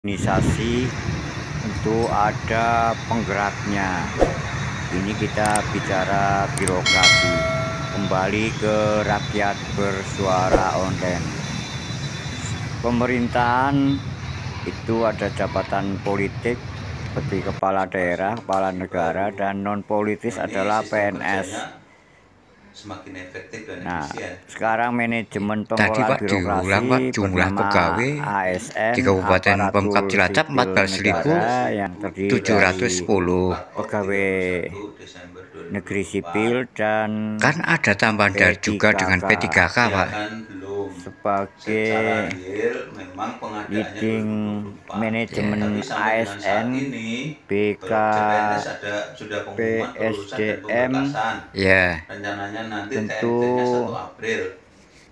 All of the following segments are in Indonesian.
organisasi tentu ada penggeraknya. Ini kita bicara birokrasi, kembali ke rakyat bersuara online. Pemerintahan itu ada jabatan politik seperti kepala daerah, kepala negara, dan non politis adalah PNS. Semakin efektif dan efisien. Sekarang manajemen tadi pengelolaan Pak diulang Pak, jumlah pegawai ASN di Kabupaten Pemkab Cilacap 14.710 pegawai negeri sipil dan kan ada tambahan dari juga dengan P3K Pak sebagai leading manajemen ASN BK PSDM rencananya nanti tentu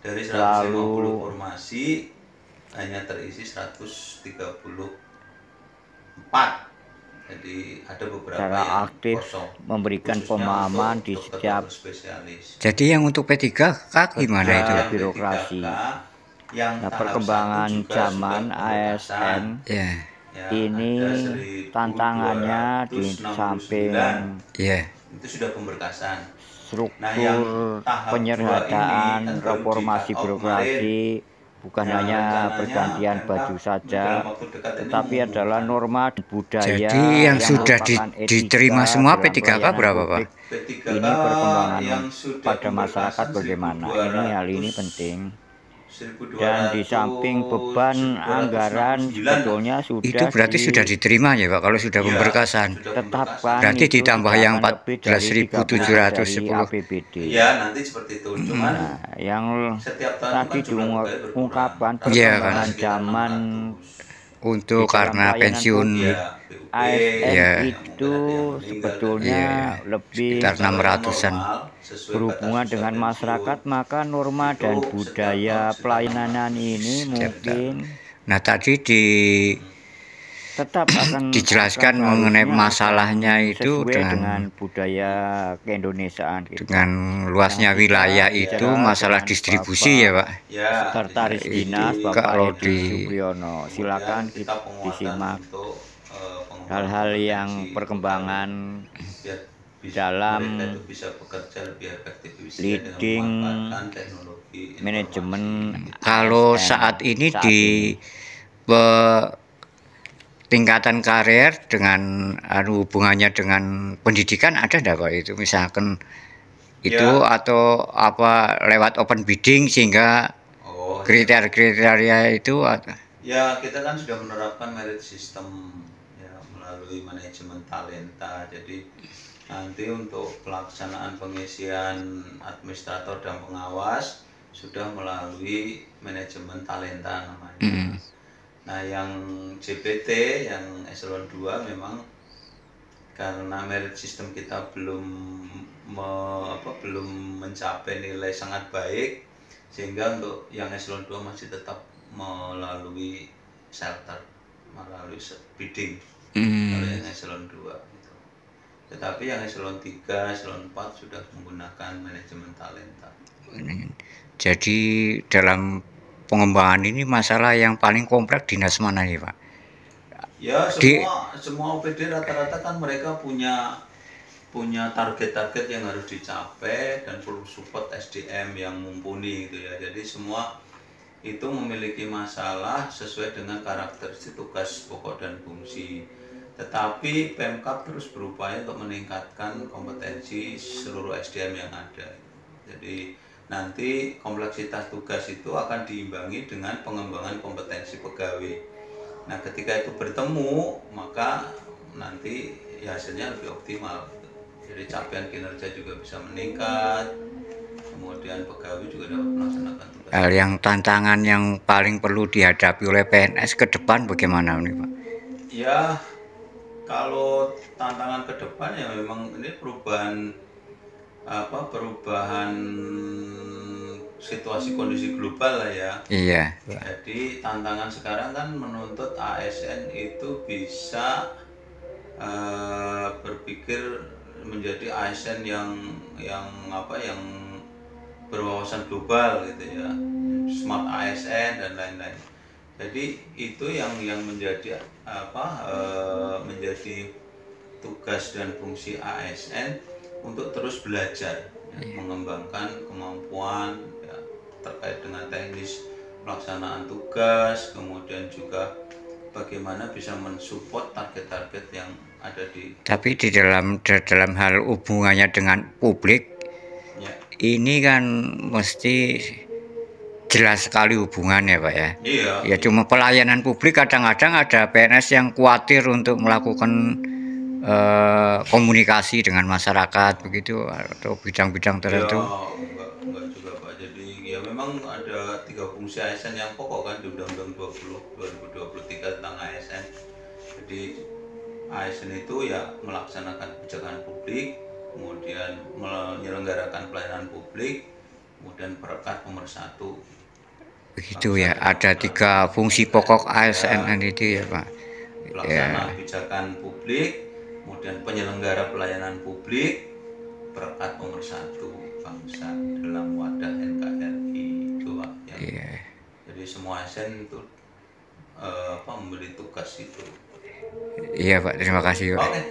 dari 150 formasi hanya terisi 134. Jadi ada beberapa secara yang aktif kosong, memberikan pemahaman di setiap spesialis. Jadi yang untuk P3K gimana itu? Birokrasi. Nah, perkembangan zaman ASN ini tantangannya di samping itu sudah pemberkasan. Struktur penyerhataan reformasi birokrasi bukan hanya pergantian baju saja, tetapi adalah norma budaya. Jadi yang sudah diterima semua P3K berapa Pak? Ini perkembangan pada masyarakat bagaimana? Hal ini penting. Dan di samping beban anggaran sebetulnya sudah itu berarti sudah diterima ya Pak kalau sudah pemberkasan. Tetapkan berarti ditambah yang 14.710 APBD. Ya nanti seperti itu. Cuman yang tadi diungkapkan perkembangan zaman untuk karena pensiun ASN itu sebetulnya lebih sekitar 600-an berhubungan dengan masyarakat, maka norma dan budaya pelayanan ini mungkin tadi tetap akan dijelaskan mengenai masalahnya itu dengan budaya keindonesiaan dengan luasnya wilayah itu masalah distribusi ya Pak. Sekretaris Dinas Bapak Edi Supriyono, silakan kita disimak hal-hal yang perkembangan dalam leading manajemen. Kalau saat ini di tingkatan karir dengan hubungannya dengan pendidikan ada enggak Pak itu misalkan itu atau apa lewat open bidding sehingga kriteria itu ya kita kan sudah menerapkan merit system ya melalui manajemen talenta. Jadi nanti untuk pelaksanaan pengisian administrator dan pengawas sudah melalui manajemen talenta namanya. Nah yang JPT yang eselon 2 memang karena merit system kita belum mencapai nilai sangat baik sehingga untuk yang eselon 2 masih tetap melalui shelter, melalui bidding kalau yang eselon 2 gitu. Tetapi yang eselon 3, eselon 4 sudah menggunakan manajemen talenta. Jadi dalam pengembangan ini masalah yang paling kompleks dinas mana nih Pak? Ya semua OPD rata-rata kan mereka punya target-target yang harus dicapai dan perlu support SDM yang mumpuni gitu ya. Jadi semua itu memiliki masalah sesuai dengan karakteristik tugas pokok dan fungsi. Tetapi Pemkab terus berupaya untuk meningkatkan kompetensi seluruh SDM yang ada. Jadi nanti kompleksitas tugas itu akan diimbangi dengan pengembangan kompetensi pegawai. Nah ketika itu bertemu maka nanti ya hasilnya lebih optimal. Jadi capaian kinerja juga bisa meningkat, kemudian pegawai juga dapat melaksanakan tugas. Hal yang tantangan yang paling perlu dihadapi oleh PNS ke depan bagaimana nih Pak? Ya kalau tantangan ke depan ya memang ini perubahan situasi kondisi global lah ya. Iya. Jadi tantangan sekarang kan menuntut ASN itu bisa berpikir menjadi ASN yang berwawasan global gitu ya, smart ASN dan lain-lain. Jadi itu yang menjadi menjadi tugas dan fungsi ASN untuk terus belajar, mengembangkan kemampuan ya, terkait dengan teknis pelaksanaan tugas, kemudian juga bagaimana bisa mensupport target-target yang ada di. Tapi di dalam hal hubungannya dengan publik, Ya. ini kan mesti jelas sekali hubungannya, Pak ya. Iya. Ya cuma pelayanan publik kadang-kadang ada PNS yang khawatir untuk melakukan komunikasi dengan masyarakat begitu atau bidang-bidang tertentu. Ya, enggak juga Pak. Jadi ya memang ada 3 fungsi ASN yang pokok kan di Undang-Undang 2023 tentang ASN. Jadi ASN itu ya melaksanakan kebijakan publik, kemudian menyelenggarakan pelayanan publik, kemudian perekat pemersatu. Begitu ya, ada 3 fungsi pokok ASN itu ya Pak. Pelaksana kebijakan publik, kemudian penyelenggara pelayanan publik, perekat pemersatu bangsa dalam wadah NKRI itu Pak. Ya. Jadi semua ASN itu memberi tugas itu. Iya Pak, terima kasih Pak. Oke.